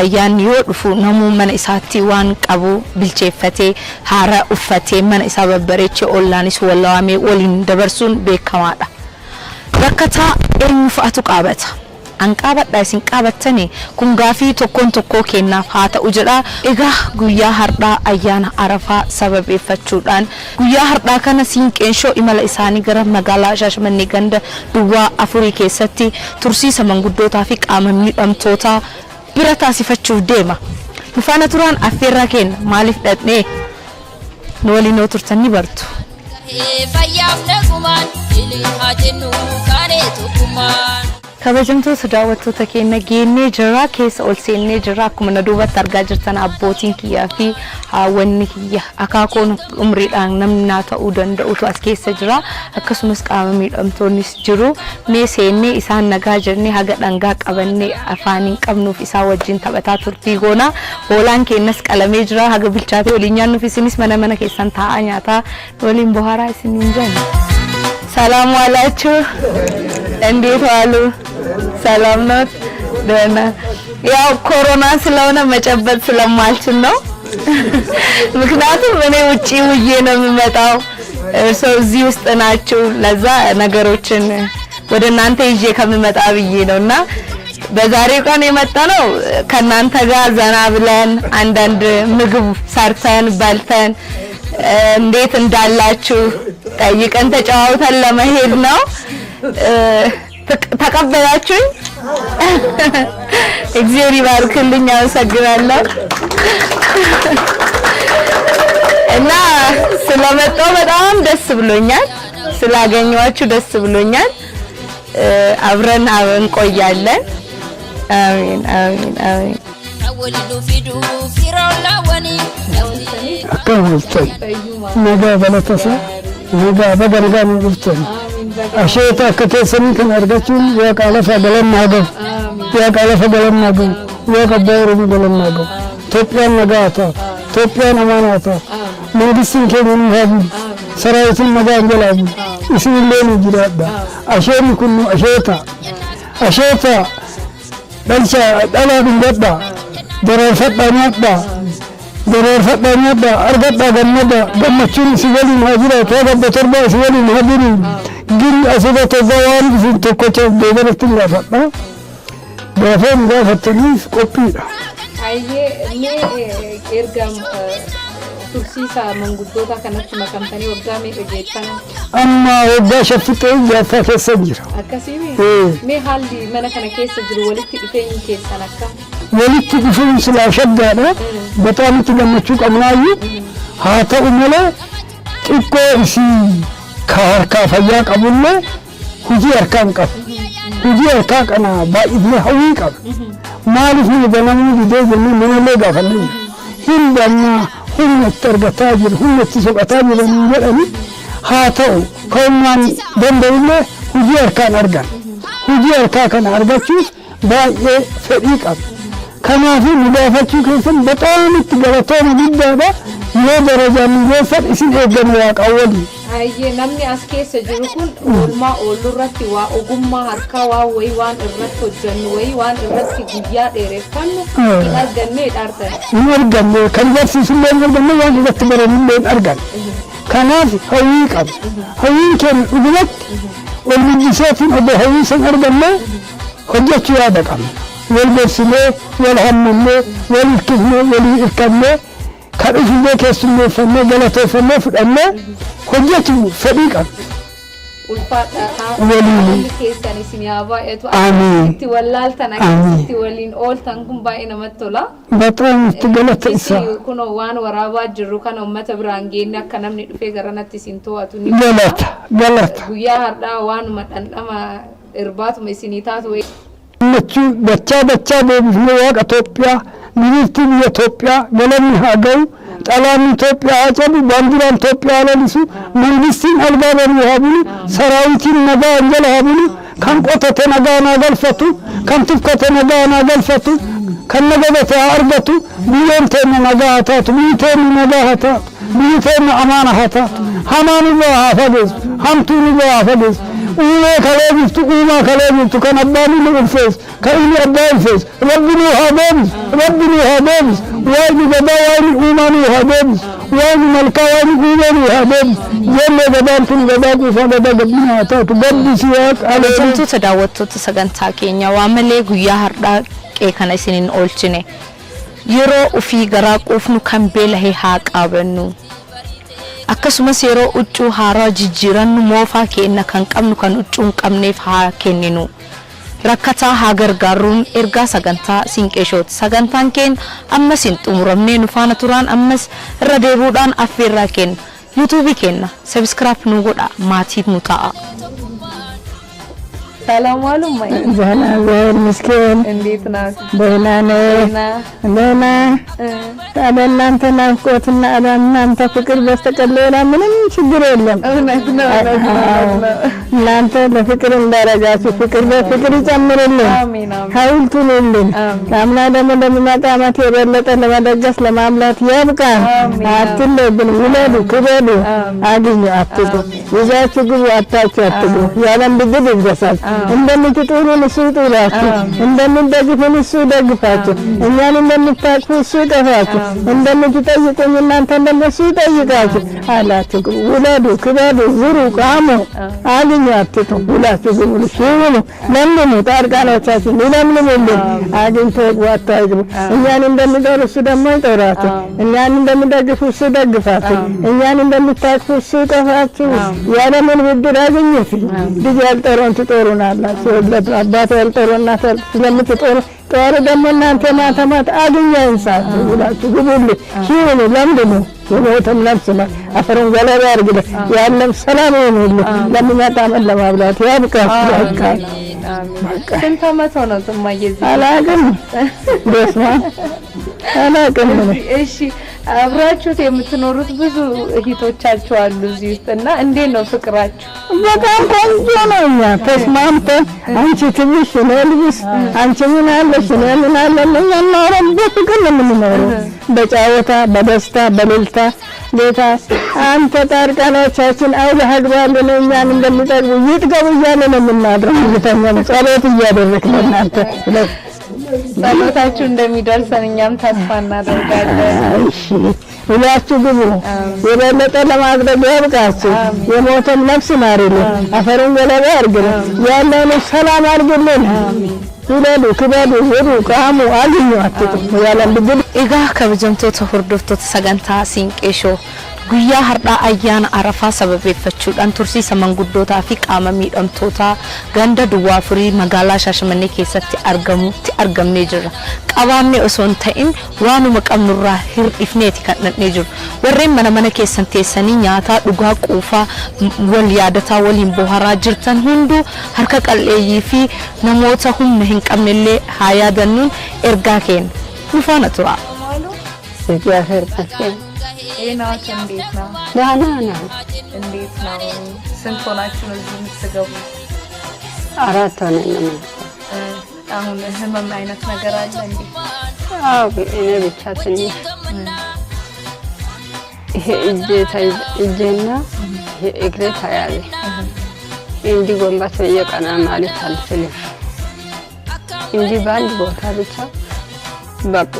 ayyaan yoo dhufu namuu mana isaatti waan qabu bilcheeffatee haara uffatee mana isaa babbareechee ollaanis wallaamee waliin dabarsuun beekamaadha. Rakkataa eenyu fa'atu qabata? An qabadha isin qabattani kun gaafii tokkoon tokkoo kennaaf haa ta'u jedha. Egaa guyyaa har'aa ayyaana Arafaa sababeeffachuudhaan guyyaa har'aa kana siinqeenshoo imala isaanii gara magaalaa Shaashmannee ganda Duwwaa 4 keessatti tursiisa manguddootaa fi qaama miidhamtoota bira taasifachuuf deema. Nufaana turaan affeerraa kenna maaliif dhadhee nu waliin turtanii bartu. kabajamtoota daawwattoota keenya geennee jira keessa ol seennee jira akkuma na duubatti argaa jirtan abbootiin kiyyaa fi haawwanni kiyya akaakoon umriidhaan namni naa ta'uu danda'utu as keessa jira akkasumas qaama miidhamtoonnis jiru mee seennee isaan nagaa jirnee haga dhangaa qabannee afaaniin qabnuuf isaa wajjin taphataa turtii goona hoolaan keenyas qalamee jira haga bilchaatee waliin nyaannuuf isinis mana keessan taa'aa nyaataa waliin bohaaraa isiniin jenna. ሰላም ዋላችሁ እንዴት ዋሉ ሰላም ነው ደህና ያው ኮሮና ስለሆነ መጨበጥ ስለማልችል ነው ምክንያቱም እኔ ውጪ ውዬ ነው የምመጣው ሰው እዚህ ውስጥ ናችሁ ለዛ ነገሮችን ወደ እናንተ ይዤ ከምመጣ ብዬ ነውና በዛሬው ቀን የመጣነው ከናንተ ጋር ዘና ብለን አንዳንድ ምግብ ሰርተን በልተን እንዴት እንዳላችሁ ጠይቀን ተጫውተን ለመሄድ ነው ተቀበላችሁኝ እግዚአብሔር ይባርክልኝ አመሰግናለሁ እና ስለመጣሁ በጣም ደስ ብሎኛል ስላገኘኋችሁ ደስ ብሎኛል አብረን እንቆያለን አሜን አሜን አሜን أكملتي نجا بلتسا نجا بدرجان قلتي أشياء كتيسني كن أرجعون يا كالف أقلم ناقو يا كالف أقلم ناقو يا كبير أقلم ناقو توبيان نجاتا توبيان أماناتا من بسين كمن هذا سرايت النجا جلابي اسم الليل جلادا أشياء كنو أشياء بلشة ألا بنجدا دراسات بنيادا دراسات بنيادا أرجعت جندا جمتشون سوالي مهاجرة كذا بتربى سوالي مهاجرين جل أسباب تزوار في تكوتش بدر تلافت ما بفهم ده فتنيس كوبيرا أيه إرجام tursiisa Maanguddoota kanatti makamtanii waggaa meeqa geessan amma waggaa shaffitee jaataa keessa jira akkasii mee haalli mana kana keessa jiru walitti dhufeenyi keessan akkam walitti dhufuun silaa shaggaadha bataam itti gammachuu qabnaayyuu haa ta'u malee xiqqoo isii harkaa fayyaa qabullee hojii harkaan qabu hojii harkaa kana baay'inee hawwii qaba maaliif nu banamuu didee jennee manallee gaafannee hin bannaa هم الترجتاجر هم التسوقتاجر من جلني هاتوا كمان دندوله هجير كان أرجع هجير كان أرجع شوف باقي فريق أب كما في مدافع شو كيسن بطل تجارتهم جدا ده يدرج من جسد اسم الجنوات أولي هاي نمني أسكي سجلكون أولما أولورتي وأقوم هركا وويوان الرت الجنوي وان الرت جياد إيرفانو الجنة أرتن الجنة كان جالس يسمى الجنة وان الرت برمين أرجع كناف هويك أب هويك الأولاد والمجلسات أبو هويس أرجع ما خدت شهادة كم والبسمة والهممة والكهمة والإكمة كارث لك اسمه فما جلته فما فما خدت فريقا ولي كيساني سميابا يتو تولالتنا تولين أولتنكم باينا متولا بطران تجلت إسا كنا وان ورابا جروكان أمة برانجينا كنا من فكرنا تسنتو أتوني جلت ويا هذا وان متن أما إرباط مسنيتات وي بچا بمجموعة أثيوبيا ميلتي أثيوبيا جلني هاجو طالان أثيوبيا أجل باندران أثيوبيا على لسه ملبسين ألباب الوهابين سراويتين نجا أنجل هابين كم قطة نجا نجل فتو كم تفكة نجا نجل فتو كم نجا بتأربتو بيوم تين نجا هتات بيوم نجا هتات بيوم أمانة هتات همان الله حافظ هم تون الله حافظ وما كلامك وما كلامك كان أباني للفيس كأني أبان فيس ربنا هابمس ربنا هابمس وأنا جباري وماني هابمس وأنا ملكا وأنا هابمس جل جبار كل جبار وفاضل جبنا تات بدي سياق على جمتو تداوتو تسجنتا كينيا وعملي قويا هردا كأنا سنين أولتني يرو وفي غراق وفنو كم بله حق أبنو akkasumas yeroo uccuu haaraa jijjiirannu moofaa keenya kan qabnu kan uccuun qabneef haa kenninu rakkataa haa gargaaruun ergaa sagantaa sinqeeshooti sagantaan keenya ammas hin xumuramne nu faana turaan ammas irra deebuudhaan affeerraa kenna YouTube kenna subscribe nu godha maatii nu ta'a ሰላም ዋሉ ማይ ዘና ዘር ምስኪን እንዴት ናት ደህና ነኝ ደህና እናንተ ናፍቆትና እናንተ ፍቅር በስተቀር ሌላ ምንም ችግር የለም እውነት ነው እናንተ በፍቅር እንዳረጋችሁ ፍቅር በፍቅር ይጨምርልን አሜን አሜን ሀይልቱልን አምና ደግሞ ለሚመጣ ዓመት የበለጠ ለመደገስ ለማምላት ያብቃን አትለብን ውለዱ ክበዱ አግኙ አትጡ ይዛችሁ ግቡ አታችሁ አትግቡ ያለም ብድር ይገሳል እንደምትጥሩን እሱ ይጥራችሁ እንደምትደግፉን እሱ ይደግፋችሁ እኛን እንደምታቅፉ እሱ ይጠፋችሁ እንደምትጠይቁኝ እናንተ እንደሱ ይጠይቃችሁ አላችሁ ውለዱ ክበዱ ዝሩ ቃሙ አግኙ አትጡ ሁላችሁ ግቡ ሲሆኑ ለምኑ ጣርቃናቻችሁ ለምኑልን አግኝተው ዋታችሁ እኛን እንደምጠሩ እሱ ደግሞ ይጠራችሁ እኛን እንደምትደግፉ እሱ ይደግፋችሁ እኛን እንደምታቅፉ እሱ ይጠፋችሁ ያለምን ብድር አግኙት ልጅ ያልጠሩን ትጠሩና አላችሁ አባቴ ያልጠሩና ስለምትጠሩ ጦር ደግሞ እናንተ ማተማት አግኛንሳት ሁላችሁ ግቡልኝ ሲሆኑ ለምንድን ነው የሞተም ነፍስ ነው አፈሩን ገለባ ያርግልህ ያለም ሰላም ይሁንልህ ለሚመጣ ዓመት ለማብላት ያብቃህ አሜን ስንት ዓመት ሆነው ተማየዚ አላቅም ደስማ አላቅም እሺ አብራችሁት የምትኖሩት ብዙ እህቶቻችሁ አሉ እዚህ ውስጥና እንዴት ነው ፍቅራችሁ በጣም ቆንጆ ነው እኛ ተስማምተን አንቺ ትንሽ ለልጅስ አንቺ ምን አለሽ ምን አለኝ እናወራም በፍቅር ነው የምንኖረው በጫወታ በደስታ በልልታ ጌታ አንተ ጣርቃናቻችን አውለህ አግባልን እኛን እንደሚጠግቡ ይጥገቡ እያልን ነው የምናድረው ይተኛም ጸሎት እያደረግን እናንተ ጸሎታችሁ እንደሚደርሰን እኛም ተስፋ እናደርጋለን እሺ ሁላችሁ ግቡ የበለጠ ለማድረግ ያብቃችሁ የሞተን ነፍስ ማርልን አፈሩን ገለባ ያርግልን ያለውን ሰላም አድርግልን ውለዱ ክበዱ ዝሩ ቃሙ አግኙ አትጡ ያለን ብድል ኢጋ ከበጀምቶታ ሁርዶፍቶታ ሰጋንታ ሲንቄሾ guyyaa har'aa ayyaana arafaa sababeeffachuudhaan tursiisa manguddootaa fi qaama miidhamtoota ganda duwwaa furii magaalaa Shaashimannee keessatti argamnee jirra. Qabaannee osoo hin ta'in waanuma qabnurraa hir'ifneeti kan dhaqnee jiru. Warreen mana keessan teessanii nyaataa dhugaa quufaa wal yaadataa waliin boharaa jirtan hunduu harka qal'eeyyii fi namoota humna hin qabnellee haa yaadannuun ergaa keenya. Nu faana tura. ናት እንዴት ነው ዳና ነው እንዴት ነው ስንት ሆናችሁ ነው እዚህ የምትገቡ አራት ሆነን ነው አሁን ህመም አይነት ነገር አለ እንዴ አዎ እኔ ብቻ ትንሽ ይሄ እጄና ይሄ እግሬ ታያለ እንዲ ጎንባስ በየቀና ማለት አልችልም እንዲ ባንድ ቦታ ብቻ በቃ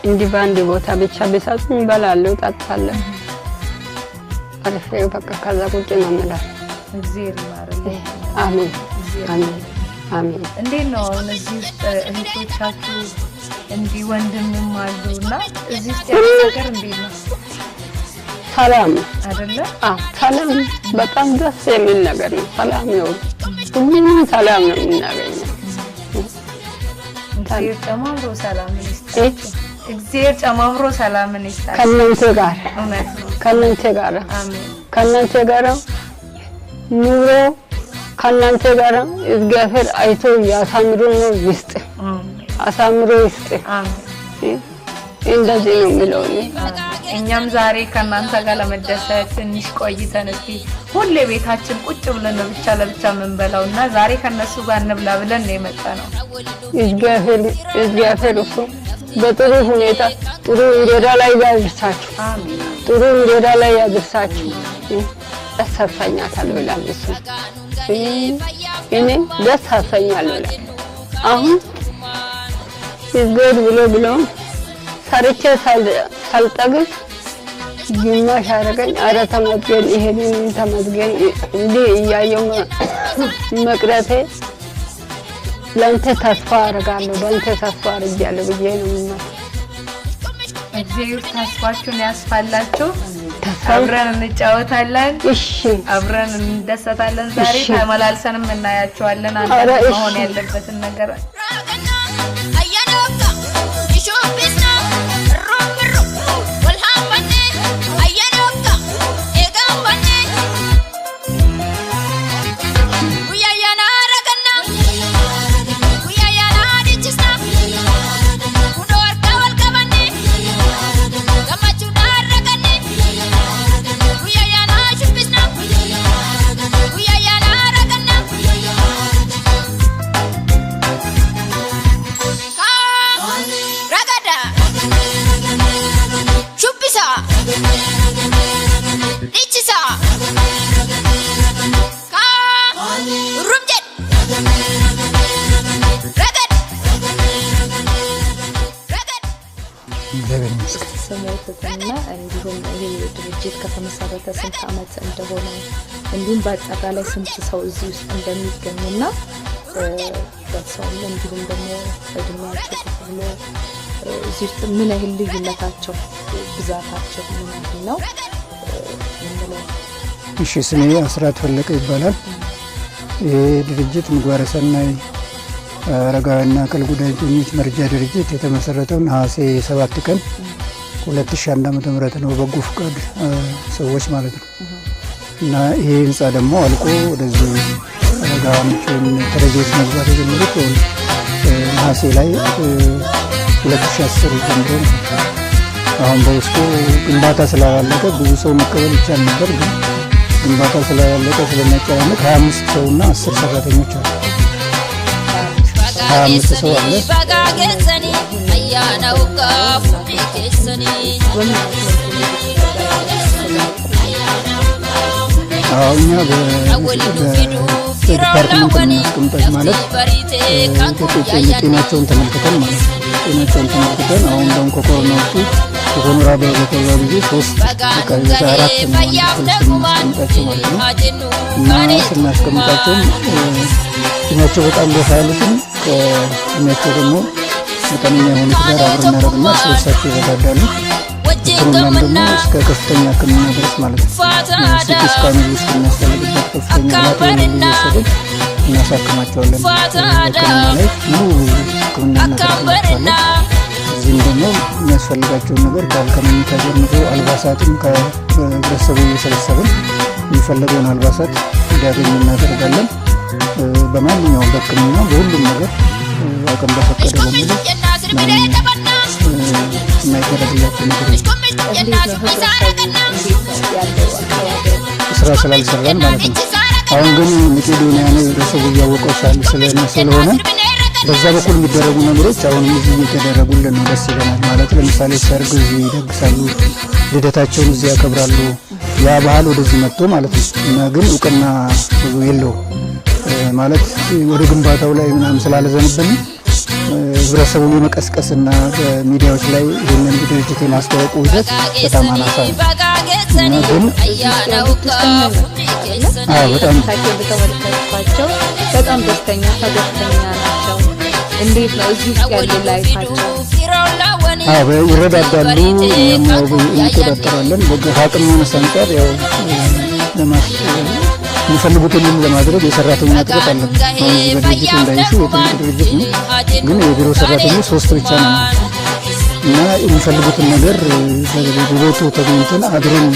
እንዲ ባንድ ቦታ ብቻ በሳጥኝ ባላለው ታጣለ አረፈ በቃ ካዛ ቁጭ ነው ማለት እግዚአብሔር ይማረልኝ አሜን አሜን አሜን እንዴት ነው እነዚህ እህቶቻችሁ እንዲ ወንድምም አሉና እዚህ ውስጥ ያለው ነገር እንዴት ነው ሰላም አይደለ ሰላም በጣም ደስ የሚል ነገር ነው ሰላም ነው ሁሉም ሰላም ነው የምናገኘው እግዚአብሔር ጨማምሮ ሰላም ይስጥ እግዚአብሔር ጨማምሮ ሰላምን ይስጥ ከእናንተ ጋር እውነት ነው ከእናንተ ጋር አሜን ከእናንተ ጋር ኑሮ ከእናንተ ጋር እግዚአብሔር አይቶ ያሳምሮ ነው ይስጥ አሳምሮ ይስጥ አሜን እንደዚህ ነው የሚለው እኛም ዛሬ ከእናንተ ጋር ለመደሰት ትንሽ ቆይተን እስቲ ሁሌ ቤታችን ቁጭ ብለን ነው ብቻ ለብቻ መንበላውና ዛሬ ከነሱ ጋር እንብላ ብለን ነው የመጣነው እግዚአብሔር እኮ በጥሩ ሁኔታ ጥሩ እንጀራ ላይ ያድርሳችሁ አሜን ጥሩ እንጀራ ላይ ያድርሳችሁ ተሰርፈኛታል ይላል እሱ እኔ ደስ አሰኛል ይላል አሁን ይገድ ብሎ ሰርቼ ሳልጠግብ ግማሽ አረገኝ አረ ተመስገን ይሄንን ተመስገን እንዴ እያየው መቅረቴ ለአንተ ተስፋ አረጋለሁ በአንተ ተስፋ አረጋለሁ ብዬ ነው እና እግዚአብሔር ተስፋችሁን ያስፋላችሁ አብረን እንጫወታለን እሺ አብረን እንደሰታለን ዛሬ ተመላልሰንም እናያችኋለን አንተ መሆን ያለበትን ነገር ሰሞኑን እንዲሁም ይሄ ድርጅት ከተመሰረተ ስንት ዓመት እንደሆነ እንዲሁም በአጠቃላይ ስንት ሰው እዚህ ውስጥ እንደሚገኝና በሰው እንዲሁም ደግሞ እድሜያቸው ተብሎ እዚህ ውስጥ ምን ያህል ልዩነታቸው ብዛታቸው ምን ያህል ነው እሺ ስሜ አስራት ፈለቀ ይባላል ይሄ ድርጅት ምግባረ ሰናይ አረጋውያንና አካል ጉዳተኞች መርጃ ድርጅት የተመሰረተው ነሐሴ 7 ቀን 2001 ዓመተ ምህረት ነው በጎ ፍቃድ ሰዎች ማለት ነው እና ይሄ ህንጻ ደግሞ አልቆ ወደዚህ አረጋውያኖችን ተረጂዎች መግባት የጀመሩት ነሐሴ ላይ 2010 ጀምሮ አሁን በውስጡ ግንባታ ስላላለቀ ብዙ ሰው መቀበል ይቻል ነበር ግን ግንባታ ስላላለቀ ስለሚያጨናንቅ 25 ሰውና 10 ሰራተኞች አሉ 25 ሰው አለ Ayyaanaa ugaa fuudhee keessanii. እኛ በዲፓርትመንት እናስቀምጣች ማለት ጤናቸውን ተመልክተን ማለት ጤናቸውን ተመልክተን አሁን ደግሞ ከኮሮና ውጪ የኮሮና በተባለ ጊዜ 3 4 እናስቀምጣቸው ማለት ነው እና ስናስቀምጣቸው ጤናቸው በጣም ገፋ ያሉትን ከእድሜያቸው ደግሞ መጠነኛ የሆኑት ጋር አብረን እናደርግና ስለሳቸው ይረዳዳሉ ሕክምናም ደግሞ እስከ ከፍተኛ ሕክምና ድረስ ማለት ነው ሲቲ ስካን ውስጥ የሚያስፈልግበት ከፍተኛ ላተወለ እየወሰድን እናሳክማቸዋለን ሕክምና ላይ ሙሉ ሕክምና እናደርግላቸዋለን እዚህም ደግሞ የሚያስፈልጋቸውን ነገር ከመኝታ ጀምሮ አልባሳትም ከህብረተሰቡ እየሰበሰብን የሚፈለገውን አልባሳት እንዲያገኙ እናደርጋለን በማንኛውም በሕክምና በሁሉም ነገር አቅም በፈቀደ በሙሉ የማይደረግላቸው ነገሮች ስራ ስላልሰራን ማለት ነው። አሁን ግን መቄዶንያ ነው የህብረተሰቡ እያወቀው ስለሆነ በዛ በኩል የሚደረጉ ነገሮች አሁን እዚህ እየተደረጉልን ነው። ደስ ይለናል ማለት ለምሳሌ ሰርግ እዚህ ይደግሳሉ፣ ልደታቸውን እዚህ ያከብራሉ። ያ ባህል ወደዚህ መጥቶ ማለት ነው እና ግን እውቅና ብዙ የለውም ማለት ወደ ግንባታው ላይ ምናምን ስላለዘንብን ህብረተሰቡን የመቀስቀስና በሚዲያዎች ላይ ይህንን ድርጅት የማስተዋወቁ ሂደት በጣም አናሳ ነው እና ግን በጣም በጣም ደስተኛ ናቸው። እንዴት ነው እዚህ ያለ ላይፋቸው? ይረዳዳሉ፣ እንቆጣጠራለን። በአቅም ማነስ አንጻር ያው የሚፈልጉትን ለማድረግ የሰራተኛ እጥረት አለ። አሁን በድርጅቱ እንዳይሹ የትልቅ ድርጅት ነው፣ ግን የቢሮ ሰራተኞች 3 ብቻ ነው እና የሚፈልጉትን ነገር በቦቱ ተገኝተን አድረን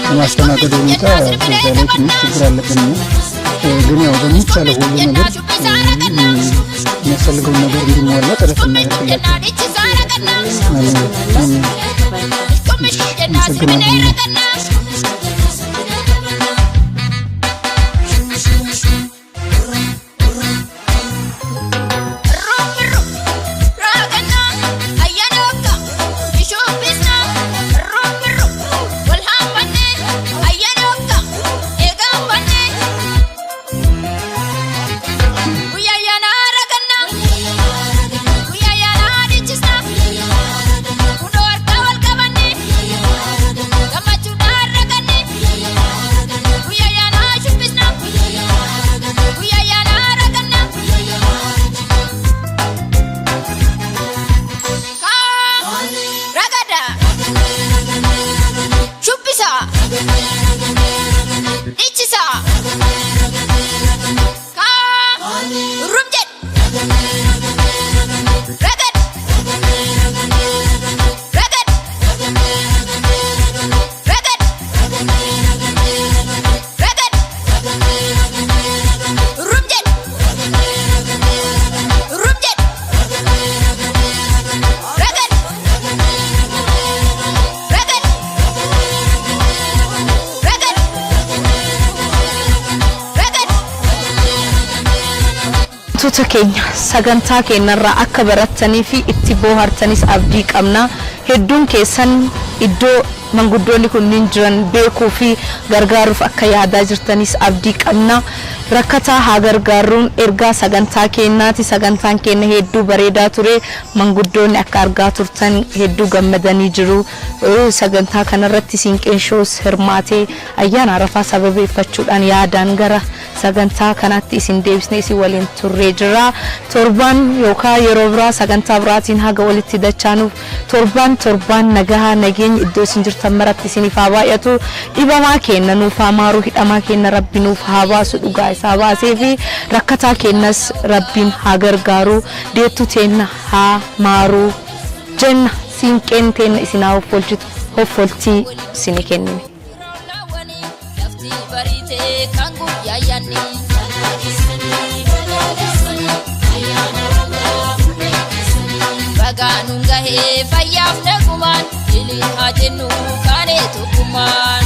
የማስተናገድ ሁኔታ በዛ ላይ ትንሽ ችግር አለብን። ግን ያው በሚቻለው ሁሉ ነገር የሚያስፈልገውን ነገር እንዲሟላ ጥረት እናደርግላቸዋለን። daawwattoota keenya sagantaa keenyarraa akka barattanii fi itti bohaartanis abdii qabna. Hedduun keessan iddoo manguddoonni kunniin jiran beekuu fi gargaaruuf akka yaadaa jirtanis abdii qabna. Rakkataa haa gargaaruun ergaa sagantaa keenyaati. Sagantaan keenya hedduu bareedaa ture. Manguddoonni akka argaa turtan hedduu gammadanii jiru. Sagantaa kanarratti siinqeenshoos hirmaatee ayyaana arafaa sababeeffachuudhaan yaadaan gara sagantaa kanatti isin deebisnee isin waliin turree jira. Torban yookaan yeroo biraa sagantaa biraatiin haga walitti dachaanuuf torban nagahaa nageenya iddoo isin jirtan maratti isiniif haa baay'atu. Dhibamaa keenya nuuf haa maaru, hidhamaa keenya rabbi nuuf haa baasu, dhugaa isaa baasee fi rakkataa keenyas rabbiin haa gargaaru, deettuu teenya haa maaru jenna. Siinqeen teenya isin haa hoffoltii isin kennine. Bagaanun gahee fayyaaf nagumaan ilii haa jennu kaanee tokkummaan.